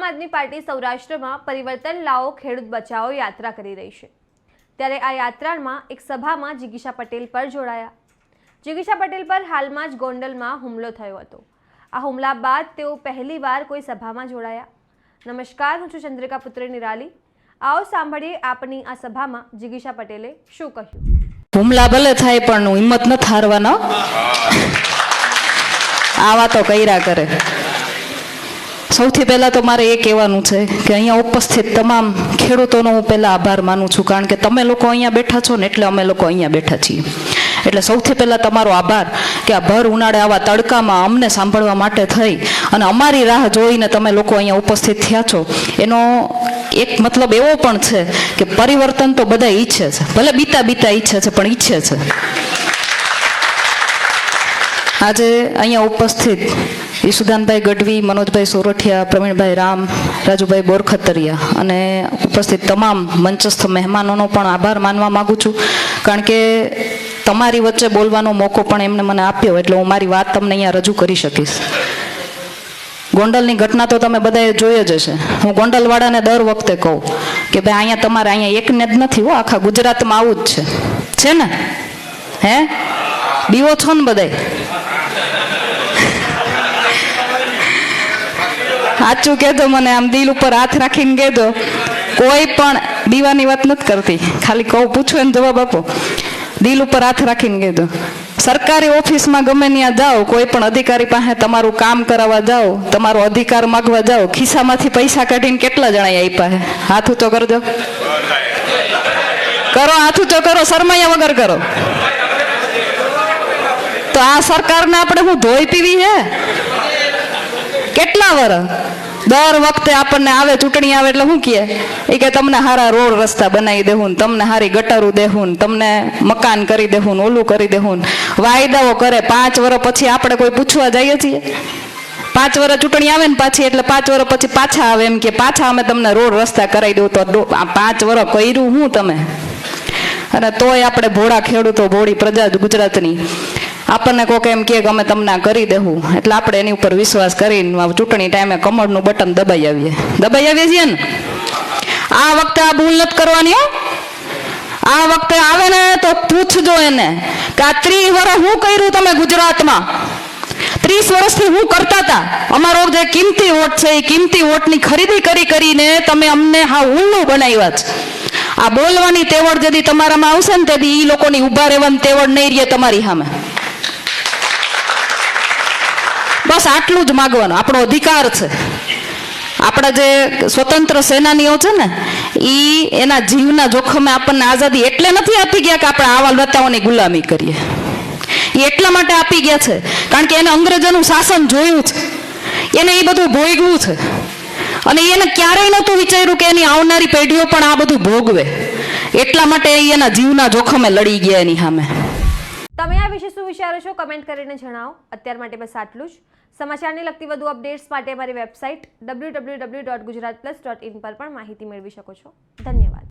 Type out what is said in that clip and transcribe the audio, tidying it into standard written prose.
આમ આદમી પાર્ટી સૌરાષ્ટ્રમાં પરિવર્તન લાવો ખેડૂત બચાવો યાત્રા કરી રહી છે। ત્યારે આ યાત્રામાં એક સભામાં જિગીશા પટેલ પર જોડાયા। જિગીશા પટેલ પર હાલમાં જ ગોંડલમાં હુમલો થયો હતો। આ હુમલા બાદ તેઓ પહેલીવાર કોઈ સભામાં જોડાયા। નમસ્કાર, હું છું ચંદ્રિકા પુત્રી નિરાલી। आओ सांभळीए आपनी आ सभामां जिगीशा पटेले शुं कह्युं। हुमला भले थाय पण हिम्मत न हारवानो। आ वातो कर्या करे। सौथी पहला तो मारे ए कहेवानुं छे के अहींया उपस्थित तमाम खेडूतोनो हुं पहला आभार मानु छुं, कारण के तमे लोको अहींया बेठा छो ने एटले अमे लोको अहींया बेठा छीए। એટલે સૌથી પહેલા તમારો આભાર કે આ ભર ઉનાળે આવા તડકામાં અમને સાંભળવા માટે થઈ અને અમારી રાહ જોઈને તમે લોકો અહીંયા ઉપસ્થિત થયા છો। એનો એક મતલબ એવો પણ છે કે પરિવર્તન તો બધા ઈચ્છે છે, ભલે બીતા બીતા ઈચ્છે છે પણ ઈચ્છે છે। આજે અહીંયા ઉપસ્થિત ઈસુદાનભાઈ ગઢવી, મનોજભાઈ સોરઠિયા, પ્રવીણભાઈ રામ, રાજુભાઈ બોરખતરિયા અને ઉપસ્થિત તમામ મંચસ્થ મહેમાનોનો પણ આભાર માનવા માગું છું, કારણ કે તમારી વચ્ચે બોલવાનો મોકો પણ એમને મને આપ્યો એટલે હું મારી વાત તમને અહીંયા રજૂ કરી શકીશ। ગોંડલની ઘટના તો તમે બધાએ જોઈ જ હશે। હું ગોંડલવાળાને દર વખતે કહું કે ભાઈ અહીંયા તમારે અહીંયા એકને જ નથી હો, આખા ગુજરાતમાં આવું જ છે ને? હે બીવો છો ને બધાય? સાચું કહેજો, મને આમ દિલ ઉપર હાથ રાખીને કહેજો। કોઈ પણ બીવાની વાત નથી કરતી, ખાલી કહું, પૂછું એને જવાબ આપો। દિલ ઉપર હાથ રાખીને કહેજો। સરકારી ઓફિસમાં ગમે ત્યાં જાઓ, કોઈ પણ અધિકારી પાસે તમારું કામ કરાવવા જાઓ, તમારો અધિકાર માગવા જાઓ, ખિસ્સામાંથી પૈસા કાઢીને કેટલા જણા આપ્યા છે? હાથ ઊંચો કરજો, કરો, હાથ ઊંચો કરો, શરમાયા વગર કરો। તો આ સરકારને આપણે હું ધોઈ પીવી હે? કેટલા વર્ષ દર વખતે આપણને આવે, ચૂંટણી આવે એટલે શું કહે? એ કે તમને સારા રોડ રસ્તા બનાવી દેવું, તમને સારી ગટરું દેવું, તમને મકાન કરી દેવું, ઓલું કરી દેવું, વાયદાઓ કરે। 5 વર્ષ પછી આપણે કોઈ પૂછવા જઈએ છીએ? 5 વર્ષ ચૂંટણી આવે ને પાછી, એટલે 5 વર્ષ પછી પાછા આવે એમ કે પાછા અમે તમને રોડ રસ્તા કરાવી દઉં। તો 5 વર્ષ કર્યું હું તમે? અને તોય આપણે ભોળા ખેડૂતો, ભોળી પ્રજા ગુજરાતની, આપણને કોક એમ કે અમે તમને કરી દેવું એટલે આપણે એની ઉપર વિશ્વાસ કરીને ચૂંટણી ટાઈમે કમળનું બટન દબાઈ આવીએ છીએ ને। આ વખતે આ ભૂલ નથી કરવાની હો। આ વખતે આવે ને તો પૂછજો એને કે આ 30 વર્ષ શું કર્યું તમે ગુજરાતમાં? 30 વર્ષથી શું કરતા હતા? અમારો જે કિંમતી વોટ છે એ કિંમતી વોટની ખરીદી કરીને તમે અમને હા ઉલ્લુ બનાવ્યા છે। આ બોલવાની તેવડ જેથી તમારામાં આવશે ને તેથી એ લોકોની ઉભા રહેવાની તેવડ નહીં રહે તમારી સામે। બસ આટલું જ માગવાનું, આપણો અધિકાર છે। આપણા જે સ્વતંત્ર સેનાનીઓ છે ને એ એના જીવના જોખમે આપણને આઝાદી એટલે નથી આપી ગયા કે આપણે આવા લતાઓની ગુલામી કરીએ। એ એટલા માટે આપી ગયા છે કારણ કે એને અંગ્રેજોનું શાસન જોયું છે, એને એ બધું ભોગવું છે અને એને ક્યારેય નહોતું વિચાર્યું કે એની આવનારી પેઢીઓ પણ આ બધું ભોગવે, એટલા માટે એના જીવના જોખમે લડી ગયા એની સામે। તમે આ વિશે શું વિચારો છો? કમેન્ટ કરીને જણાવો। અત્યાર માટે બસ આટલું જ। સમાચારની લગતી વધુ અપડેટ્સ માટે અમારી વેબસાઇટ www.gujaratplus.in પર પણ માહિતી મેળવી શકો છો। ધન્યવાદ।